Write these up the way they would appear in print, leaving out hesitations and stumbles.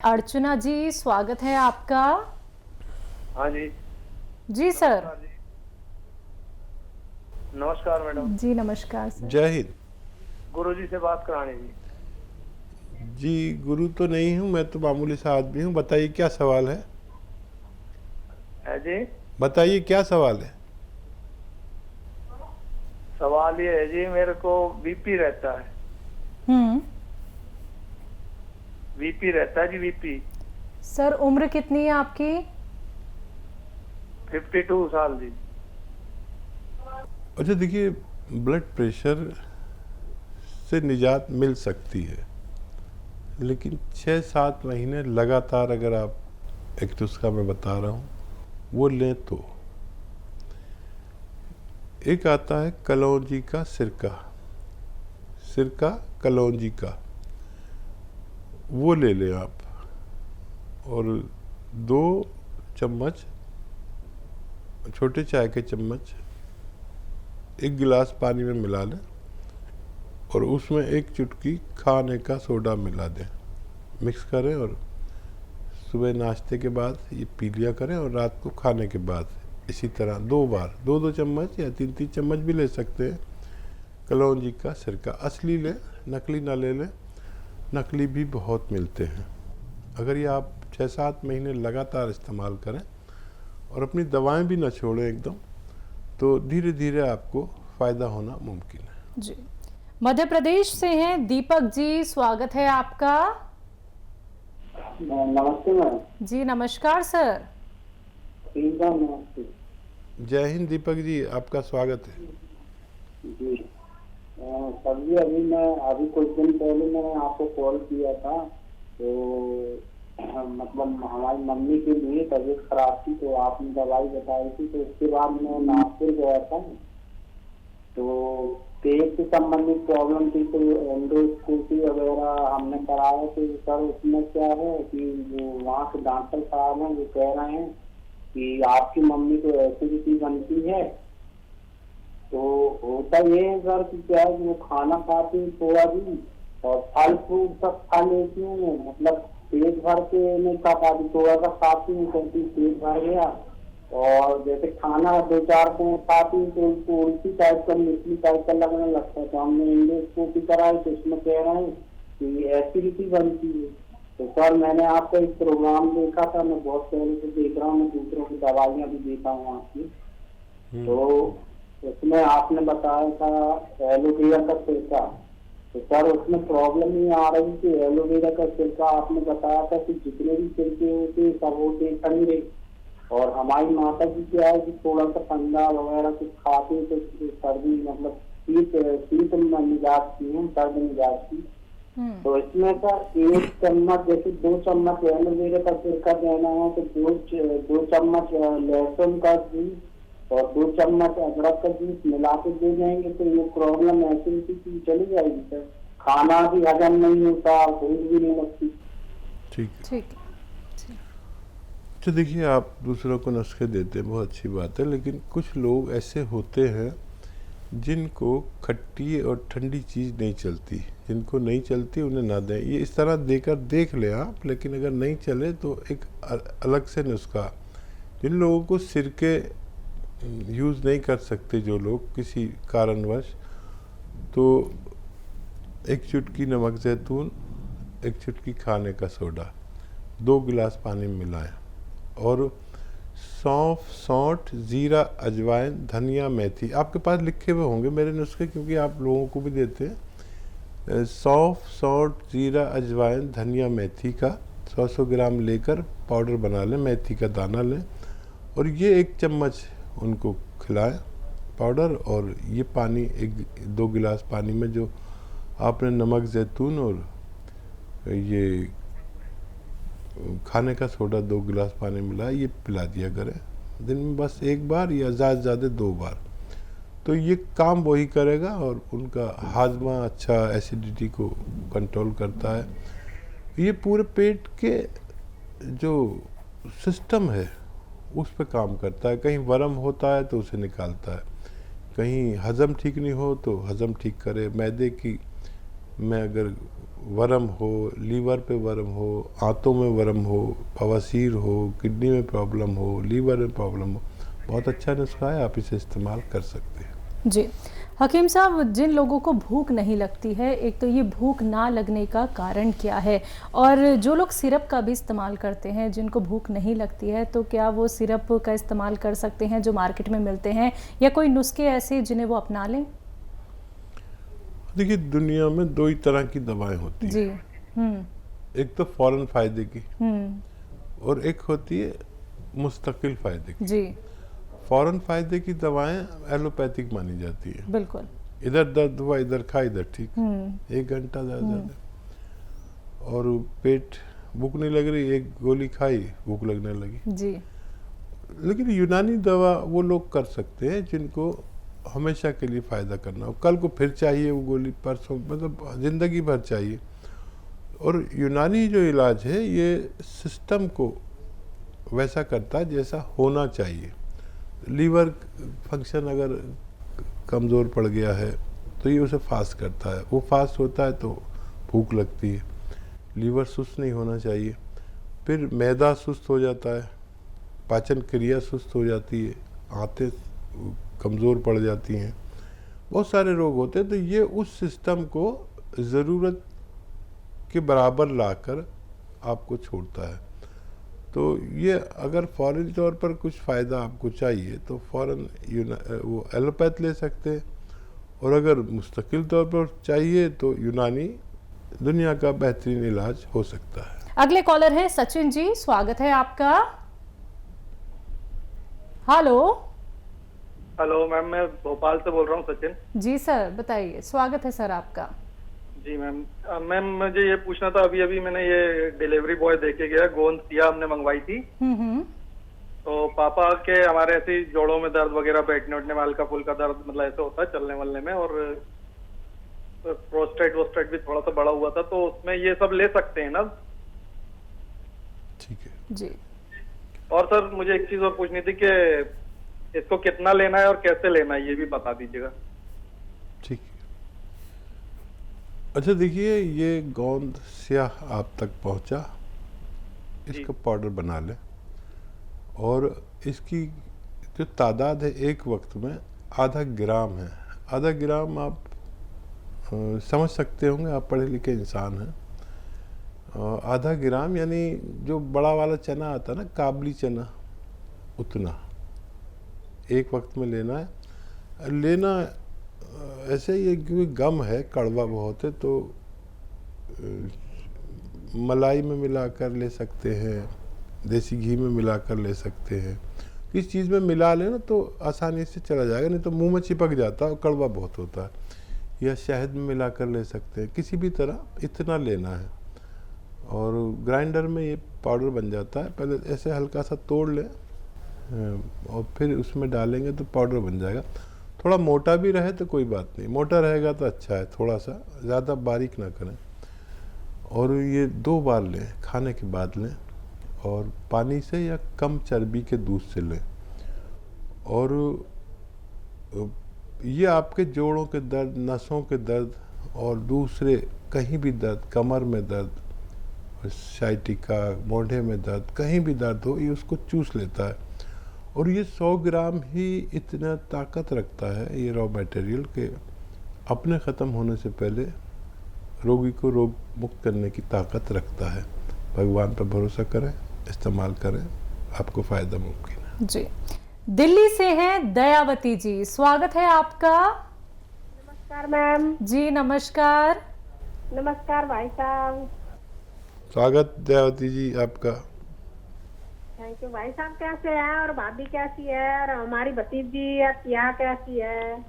अर्चना जी, स्वागत है आपका। हाँ जी। जी सर। नमस्कार जी। नमस्कार मैडम। जी नमस्कार सर। जय हिंद। गुरु जी से बात करानी जी। जी गुरु तो नहीं हूँ, मैं तो मामूली सा आदमी हूँ। बताइए क्या सवाल है। है जी। बताइए क्या सवाल है। सवाल ये है जी, मेरे को बीपी रहता है। हम्म। बीपी रहता है जी, बीपी। सर उम्र कितनी है आपकी? 52 साल जी। अच्छा देखिए, ब्लड प्रेशर से निजात मिल सकती है, लेकिन 6-7 महीने लगातार अगर आप, एक नुस्खा मैं बता रहा हूँ, वो लें तो एक आता है कलौंजी का सिरका। सिरका कलौंजी का, वो ले लें आप, और 2 चम्मच, छोटे चाय के चम्मच, 1 गिलास पानी में मिला लें और उसमें 1 चुटकी खाने का सोडा मिला दें। मिक्स करें और सुबह नाश्ते के बाद ये पी लिया करें, और रात को खाने के बाद इसी तरह 2 बार 2-2 चम्मच या 3-3 चम्मच भी ले सकते हैं। कलौंजी का सिरका असली लें, नकली ना ले लें। नकली भी बहुत मिलते हैं। अगर ये आप 6-7 महीने लगातार इस्तेमाल करें और अपनी दवाएं भी ना छोड़ें एकदम, तो धीरे धीरे आपको फ़ायदा होना मुमकिन है। जी, मध्य प्रदेश से हैं दीपक जी, स्वागत है आपका। नमस्ते मैम। जी नमस्कार सर। नमस्ते। जय हिंद दीपक जी, आपका स्वागत है। जी सर जी, अभी कुछ दिन पहले मैंने आपको कॉल किया था, तो मतलब हमारी मम्मी के लिए तबीयत खराब थी, तो आपने दवाई बताई थी, तो उसके बाद मैं नागपुर गया था। तो पेट से संबंधित प्रॉब्लम थी, तो एंडोस्कोपी वगैरह हमने कराया। तो सर उसमें क्या है कि जो वहाँ के डॉक्टर साहब हैं वो कह रहे हैं कि आपकी मम्मी को एसिडिटी बनती है। तो होता ये है सर कि क्या है कि वो खाना खाती है थोड़ा भी, और फल फ्रूट सब खा लेती हूँ, मतलब पेट भर के नहीं खा पाती, थोड़ा सा खाती हूँ क्योंकि पेट भर गया। और जैसे खाना 2-4 को खाती हूँ तो उनको उल्टी टाइप का, मिचली टाइप का लगने लगता है। तो हमने एंडोस्कोपी कराई, तो उसमें कह रहे हैं कि एसिडिटी बनती है। तो सर मैंने आपका एक प्रोग्राम देखा था, मैं बहुत पहले से देख रहा हूँ, मैं दूसरों की दवाइयाँ भी देता हूँ आपकी। तो उसमें आपने बताया था एलोवेरा का सिरका। तो सर उसमें प्रॉब्लम ये आ रही थी, एलोवेरा का सिरका आपने बताया था कि जितने भी सिरके होते सब होते ठंडे, और हमारी माता जी क्या है कि थोड़ा सा ठंडा वगैरह कुछ खाते तो सर्दी, मतलब शीत मिजाज की है, सर्द मिजाज की। तो इसमें सर 1 चम्मच, जैसे 2 चम्मच एलोवेरा का सिरका देना है, तो 2 चम्मच लहसुन का जूस और 2 चम्मच अदरक का जूस मिला के दे देंगे, तो ये प्रॉब्लम एसिडिटी की चली जाएगी सर। खाना भी हजम नहीं होता, भूख भी नहीं लगती। ठीक है। ठीक। तो देखिए, आप दूसरों को नुस्खे देते हैं, बहुत अच्छी बात है, लेकिन कुछ लोग ऐसे होते हैं जिनको खट्टी और ठंडी चीज़ नहीं चलती। जिनको नहीं चलती उन्हें ना दें। ये इस तरह देकर देख लें आप, लेकिन अगर नहीं चले तो एक अलग से नुस्खा। जिन लोगों को सिरके यूज़ नहीं कर सकते, जो लोग किसी कारणवश, तो 1 चुटकी नमक ज़ैतून, 1 चुटकी खाने का सोडा 2 गिलास पानी में मिलाएं, और सौंफ, सौंठ, जीरा, अजवाइन, धनिया, मेथी, आपके पास लिखे हुए होंगे मेरे नुस्खे, क्योंकि आप लोगों को भी देते हैं। सौंफ, सौंठ, जीरा, अजवाइन, धनिया, मेथी का 100-100 ग्राम लेकर पाउडर बना लें। मेथी का दाना लें और ये 1 चम्मच उनको खिलाएं पाउडर, और ये पानी 1-2 गिलास पानी में जो आपने नमक ज़ैतून और ये खाने का सोडा 2 गिलास पानी मिला, ये पिला दिया करें दिन में बस 1 बार या ज़्यादा से ज़्यादा 2 बार। तो ये काम वही करेगा, और उनका हाजमा अच्छा, एसिडिटी को कंट्रोल करता है। ये पूरे पेट के जो सिस्टम है उस पर काम करता है। कहीं वर्म होता है तो उसे निकालता है, कहीं हज़म ठीक नहीं हो तो हज़म ठीक करे, मैदे की में अगर वर्म हो, लीवर पे वर्म हो, आंतों में वर्म हो, बवासीर हो, किडनी में प्रॉब्लम हो, लीवर में प्रॉब्लम हो, बहुत अच्छा नुस्खा है, आप इसे इस्तेमाल कर सकते हैं। जी हकीम साहब, जिन लोगों को भूख नहीं लगती है, एक तो ये भूख ना लगने का कारण क्या है, और जो लोग सिरप का भी इस्तेमाल करते हैं जिनको भूख नहीं लगती है, तो क्या वो सिरप का इस्तेमाल कर सकते हैं जो मार्केट में मिलते हैं, या कोई नुस्खे ऐसे जिन्हें वो अपना लें? देखिए, दुनिया में दो ही तरह की दवाएं होती हैं। जी। एक तो फौरन फायदे की हम्म। और एक होती है मुस्तकिल फायदे की। जी फौरन फायदे की दवाएं एलोपैथिक मानी जाती है। बिल्कुल। इधर दर्द हुआ, इधर खा, इधर ठीक, 1 घंटा ज़्यादा। और पेट, भूख नहीं लग रही, एक गोली खाई, भूख लगने लगी। जी। लेकिन यूनानी दवा वो लोग कर सकते हैं जिनको हमेशा के लिए फ़ायदा करना हो, कल को फिर चाहिए वो गोली, परसों, मतलब ज़िंदगी भर चाहिए। और यूनानी जो इलाज है ये सिस्टम को वैसा करता है जैसा होना चाहिए। लीवर फंक्शन अगर कमज़ोर पड़ गया है तो ये उसे फास्ट करता है, वो फास्ट होता है तो भूख लगती है। लीवर सुस्त नहीं होना चाहिए, फिर मैदा सुस्त हो जाता है, पाचन क्रिया सुस्त हो जाती है, आंतें कमज़ोर पड़ जाती हैं, बहुत सारे रोग होते हैं। तो ये उस सिस्टम को ज़रूरत के बराबर लाकर आपको छोड़ता है। तो ये अगर फ़ौरन तौर पर कुछ फ़ायदा आपको चाहिए तो फ़ौरन वो एलोपैथ ले सकते हैं, और अगर मुस्तकिल तौर पर चाहिए तो यूनानी दुनिया का बेहतरीन इलाज हो सकता है। अगले कॉलर है सचिन जी, स्वागत है आपका। हेलो। हेलो मैम, मैं भोपाल से बोल रहा हूँ, सचिन। जी सर, बताइए, स्वागत है सर आपका। जी मैम, मैम मुझे ये पूछना था, अभी अभी मैंने ये डिलीवरी बॉय देके गया, गोंद सिया हमने मंगवाई थी। तो पापा के हमारे ऐसे ही जोड़ों में दर्द वगैरह, बैठने उठने में हल्का फुल्का दर्द, मतलब ऐसे होता है चलने वलने में, और प्रोस्टेट वोस्टेट भी थोड़ा सा बड़ा हुआ था, तो उसमें ये सब ले सकते हैं ना? ठीक है जी। और सर मुझे एक चीज और पूछनी थी कि इसको कितना लेना है और कैसे लेना है, ये भी बता दीजिएगा। ठीक है। अच्छा देखिए, ये गोंद स्याह आप तक पहुंचा, इसका पाउडर बना लें, और इसकी जो तादाद है एक वक्त में आधा ग्राम है। आधा ग्राम आप समझ सकते होंगे, आप पढ़े लिखे इंसान हैं। आधा ग्राम यानी जो बड़ा वाला चना आता है ना, काबली चना, उतना एक वक्त में लेना है। लेना ऐसे ही, क्योंकि गम है, कड़वा बहुत है, तो मलाई में मिलाकर ले सकते हैं, देसी घी में मिलाकर ले सकते हैं। किस चीज़ में मिला लें ना तो आसानी से चला जाएगा, नहीं तो मुंह में चिपक जाता है और कड़वा बहुत होता है। या शहद में मिलाकर ले सकते हैं, किसी भी तरह इतना लेना है, और ग्राइंडर में ये पाउडर बन जाता है। पहले ऐसे हल्का सा तोड़ लें और फिर उसमें डालेंगे तो पाउडर बन जाएगा। थोड़ा मोटा भी रहे तो कोई बात नहीं, मोटा रहेगा तो अच्छा है, थोड़ा सा ज़्यादा बारीक ना करें। और ये 2 बार लें, खाने के बाद लें, और पानी से या कम चर्बी के दूध से लें। और ये आपके जोड़ों के दर्द, नसों के दर्द, और दूसरे कहीं भी दर्द, कमर में दर्द, साइटिका, मोढ़े में दर्द, कहीं भी दर्द हो, ये उसको चूस लेता है। और ये 100 ग्राम ही इतना ताकत रखता है, ये रॉ मटेरियल, के अपने ख़त्म होने से पहले रोगी को रोग मुक्त करने की ताकत रखता है। भगवान पर भरोसा करें, इस्तेमाल करें, आपको फ़ायदा मुमकिन है। जी। दिल्ली से हैं दयावती जी, स्वागत है आपका। नमस्कार मैम। जी नमस्कार। नमस्कार भाई साहब। स्वागत दयावती जी आपका। Thank you. भाई साहब कैसे हैं, और भाभी कैसी है, और हमारी भतीजी यहाँ कैसी है?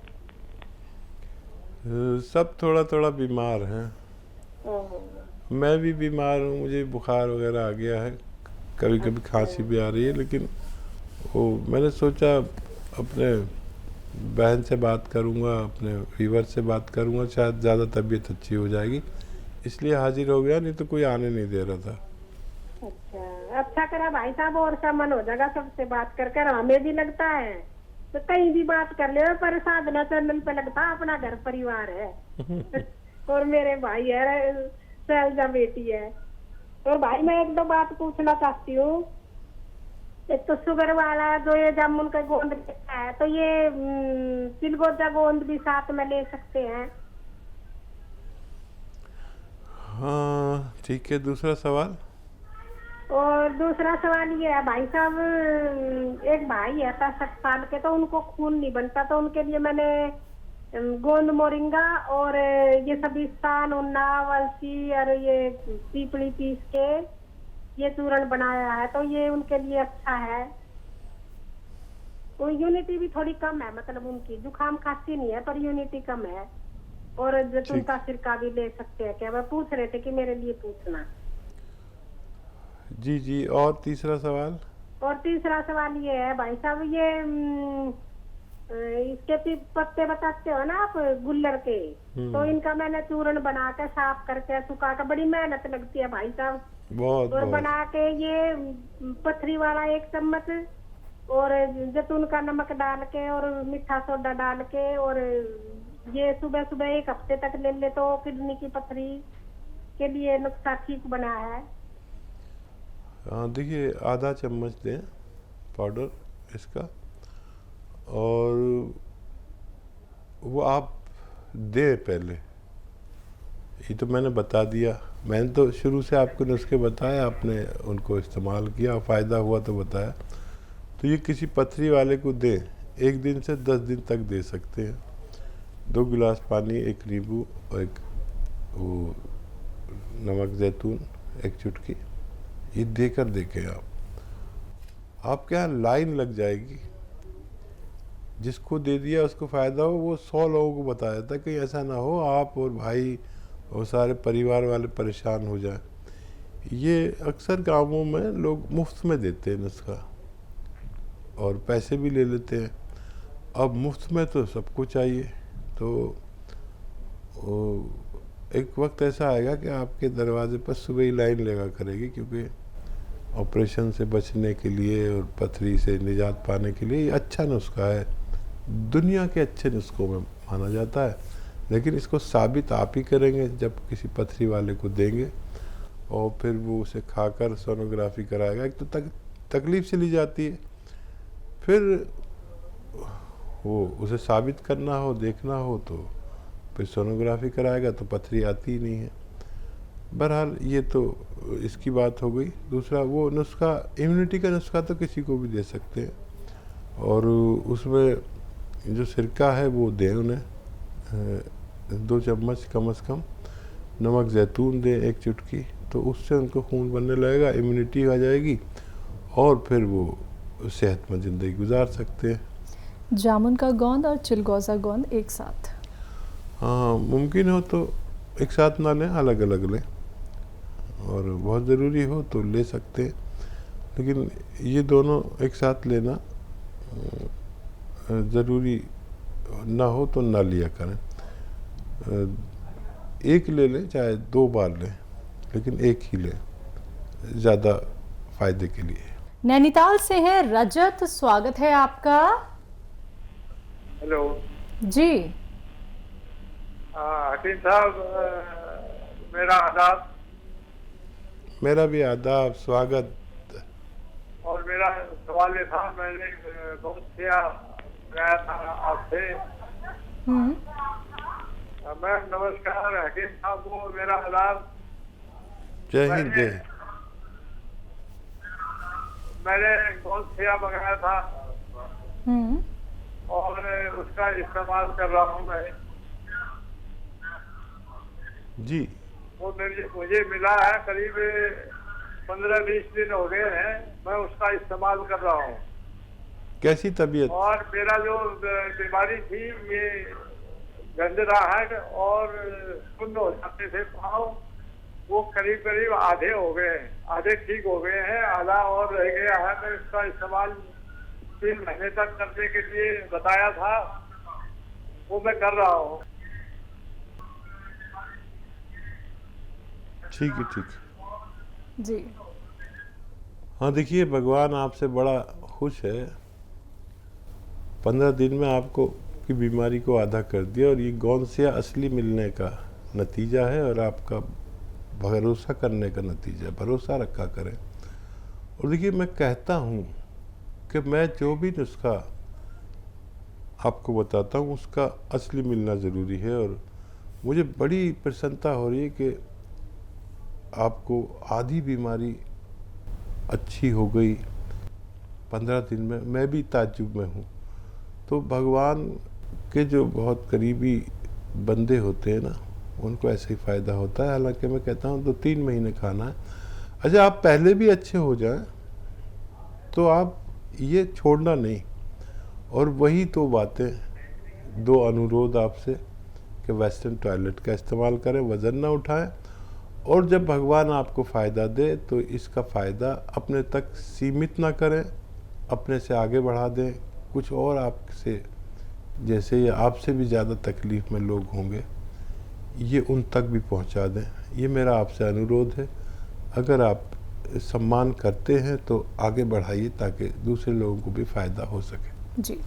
सब थोड़ा थोड़ा बीमार हैं, मैं भी बीमार हूँ, मुझे बुखार वगैरह आ गया है, कभी कभी खांसी भी आ रही है। लेकिन वो मैंने सोचा अपने बहन से बात करूँगा, अपने वीवर से बात करूँगा, शायद ज़्यादा तबीयत अच्छी हो जाएगी, इसलिए हाजिर हो गया, नहीं तो कोई आने नहीं दे रहा था। अच्छा करा भाई साहब, और सा मन हो जाएगा सबसे बात कर कर, हमें भी लगता है तो कहीं भी बात कर ले, पर साधना चैनल पे लगता है अपना घर परिवार है। और मेरे भाई है शैलजा बेटी है। और भाई मैं एक दो बात पूछना चाहती हूँ। एक तो शुगर वाला जो ये जामुन का गोंद लेता है, तो ये चिलगोजा गोंद भी साथ में ले सकते हैं? हाँ ठीक है, दूसरा सवाल। और दूसरा सवाल ये है भाई साहब, एक भाई है 65 साल के, तो उनको खून नहीं बनता, तो उनके लिए मैंने गोंद मोरिंगा और ये सभी स्थान और नाव अलसी और ये पीपली पीस के ये चूर्ण बनाया है, तो ये उनके लिए अच्छा है। तो यूनिटी भी थोड़ी कम है, मतलब उनकी जुकाम खांसी नहीं है पर यूनिटी कम है। और जैतून का सिरका भी ले सकते हैं क्या? वह पूछ रहे थे कि मेरे लिए पूछना। जी जी, और तीसरा सवाल? और तीसरा सवाल ये है भाई साहब, ये इसके पत्ते बताते हो ना आप गुल्लर के, तो इनका मैंने चूर्ण बना के साफ करके सुखा के, बड़ी मेहनत लगती है भाई साहब। बहुत और बहुत बना के ये पथरी वाला 1 चम्मच और जैतून का नमक डाल के और मीठा सोडा डाल के, और ये सुबह सुबह 1 हफ्ते तक ले ले तो किडनी की पथरी के लिए नुस्खा ठीक बना है। हाँ देखिए, आधा चम्मच दें पाउडर इसका, और वो आप दें पहले। ये तो मैंने बता दिया, मैंने तो शुरू से आपको नुस्खे बताए, आपने उनको इस्तेमाल किया, फ़ायदा हुआ तो बताया। तो ये किसी पथरी वाले को दें, 1 दिन से 10 दिन तक दे सकते हैं। 2 गिलास पानी, 1 नींबू और 1 वो नमक जैतून, 1 चुटकी, ये देकर देखें आप। आपके यहाँ लाइन लग जाएगी। जिसको दे दिया उसको फ़ायदा हो, वो 100 लोगों को बता देता है। कहीं ऐसा ना हो आप और भाई और सारे परिवार वाले परेशान हो जाए। ये अक्सर गाँवों में लोग मुफ्त में देते हैं नुस्खा, और पैसे भी ले लेते हैं। अब मुफ्त में तो सबको चाहिए, तो एक वक्त ऐसा आएगा कि आपके दरवाजे पर सुबह ही लाइन लगा करेगी, क्योंकि ऑपरेशन से बचने के लिए और पथरी से निजात पाने के लिए ये अच्छा नुस्खा है, दुनिया के अच्छे नुस्खों में माना जाता है। लेकिन इसको साबित आप ही करेंगे जब किसी पथरी वाले को देंगे, और फिर वो उसे खाकर सोनोग्राफी कराएगा। एक तो तकलीफ से ली जाती है, फिर वो उसे साबित करना हो, देखना हो, तो फिर सोनोग्राफी कराएगा तो पथरी आती ही नहीं है। बहरहाल ये तो इसकी बात हो गई। दूसरा वो नुस्खा, इम्यूनिटी का नुस्खा तो किसी को भी दे सकते हैं, और उसमें जो सिरका है वो दें उन्हें, 2 चम्मच कम से कम। नमक जैतून दें 1 चुटकी, तो उससे उनको खून बनने लगेगा, इम्यूनिटी आ जाएगी, और फिर वो सेहतमंद ज़िंदगी गुजार सकते हैं। जामुन का गोंद और चिलगोजा गोंद एक साथ? हाँ, मुमकिन हो तो एक साथ ना लें, अलग अलग लें, और बहुत ज़रूरी हो तो ले सकते हैं। लेकिन ये दोनों एक साथ लेना ज़रूरी ना हो तो ना लिया करें। एक ले लें, चाहे 2 बार लें, लेकिन एक ही लें, ज़्यादा फायदे के लिए। नैनीताल से है रजत, स्वागत है आपका। हेलो जी। हकीम साहब, मेरा आदाब। मेरा भी आदाब, स्वागत। और मेरा सवाल ये था, मैंने बहुत किया गया था आपसे। मैं नमस्कार हकीम साहब को, मेरा आदाब। जय हिंद। जय। मैंने बहुत सेवा मंगाया था और उसका इस्तेमाल कर रहा हूँ मैं। जी। वो मुझे मिला है, करीब 15-20 दिन हो गए हैं, मैं उसका इस्तेमाल कर रहा हूँ। कैसी तबीयत? और मेरा जो बीमारी थी, ये गंजराहट और सुन्न हो जाते थे पाँव, वो करीब करीब आधे हो गए हैं, आधे ठीक हो गए हैं, आधा और रह गया है। मैं इसका इस्तेमाल 3 महीने तक करने के लिए बताया था, वो मैं कर रहा हूँ। ठीक है, ठीक है जी। हाँ देखिए, भगवान आपसे बड़ा खुश है। 15 दिन में आपको की बीमारी को आधा कर दिया, और ये गौनसिया असली मिलने का नतीजा है और आपका भरोसा करने का नतीजा है। भरोसा रखा करें। और देखिए, मैं कहता हूँ कि मैं जो भी नुस्खा आपको बताता हूँ उसका असली मिलना ज़रूरी है। और मुझे बड़ी प्रसन्नता हो रही है कि आपको आधी बीमारी अच्छी हो गई 15 दिन में। मैं भी ताज्जुब में हूँ। तो भगवान के जो बहुत करीबी बंदे होते हैं ना, उनको ऐसे ही फ़ायदा होता है। हालांकि मैं कहता हूँ 2-3 महीने खाना है। अच्छा, आप पहले भी अच्छे हो जाएं तो आप ये छोड़ना नहीं। और वही तो बातें, 2 अनुरोध आपसे कि वेस्टर्न टॉयलेट का इस्तेमाल करें, वज़न ना उठाएं, और जब भगवान आपको फ़ायदा दे तो इसका फ़ायदा अपने तक सीमित ना करें, अपने से आगे बढ़ा दें। कुछ और आपसे जैसे या आपसे भी ज़्यादा तकलीफ़ में लोग होंगे, ये उन तक भी पहुंचा दें। ये मेरा आपसे अनुरोध है। अगर आप सम्मान करते हैं तो आगे बढ़ाइए ताकि दूसरे लोगों को भी फ़ायदा हो सके। जी।